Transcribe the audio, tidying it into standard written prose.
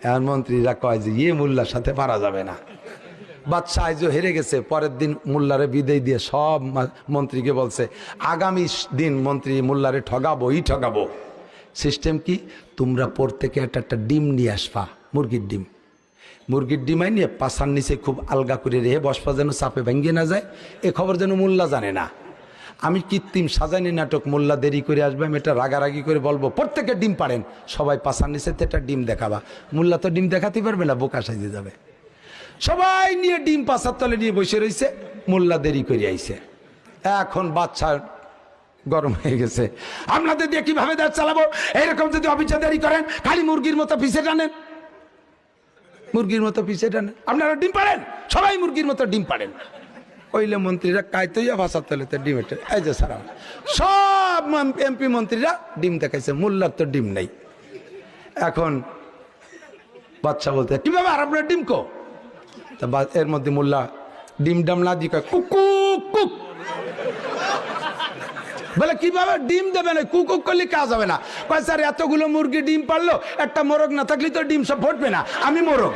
এখন মন্ত্রীরা কয় যে মোল্লার সাথে পারা যাবে না। বাদশাহ আইজও হেরে গেছে। পরের দিন মোল্লারে বিদায় দিয়ে সব মন্ত্রীকে বলছে আগামী দিন মন্ত্রী মোল্লারে ঠগাবোই ঠগাবো। সিস্টেম কি, তোমরা প্রত্যেকে একটা ডিম নিয়ে আসবা, মুরগির ডিম। মুরগির ডিমাই নিয়ে পাশার নিচে খুব আলগা করে রেখে বসবা, যেন চাপে ভেঙে না যায়। এ খবর যেন মোল্লা জানে না। আমি কৃত্রিম সাজানি নাটক, মোল্লা দেরি করে আসবে, আমি এটা রাগারাগি করে বলবো প্রত্যেকে ডিম পারেন, সবাই পাশার নিচে একটা ডিম দেখাবা। মোল্লা তো ডিম দেখাতে পারবে না, বোকা সাজে যাবে। সবাই নিয়ে ডিম পাশার তলে নিয়ে বসে রয়েছে, মোল্লা দেরি করে আইছে। এখন বাচ্চা গরম হয়ে গেছে, আপনাদের দিয়ে কিভাবে দেশ চালাবো? এইরকম যদি অফিসে দেরি করেন, খালি মুরগির মতো পিছে টানেন, মুরগির মতো পিছে টানেন। আপনারা ডিম পারেন, সবাই মুরগির মতো ডিম পারেন। কইলে মন্ত্রীরা কাইতইয়া ভাষার তলেতে ডিম এটা, এই যে সারা সব এমপি মন্ত্রীরা ডিম দেখাইছে, মোল্লার তো ডিম নেই। এখন বাচ্চা বলতে কিভাবে আর আপনার ডিম কো? তা এর মধ্যে মোল্লা ডিম ডাম না দিয়ে কয় কুক কুক। বলে কিভাবে ডিম দেবে না, কুকুক করলে কাজ হবে না। কয় স্যার এতগুলো মুরগি ডিম পারলো, একটা মোরগ না থাকলে তো ডিম সব ফুটবে না, আমি মোরগ।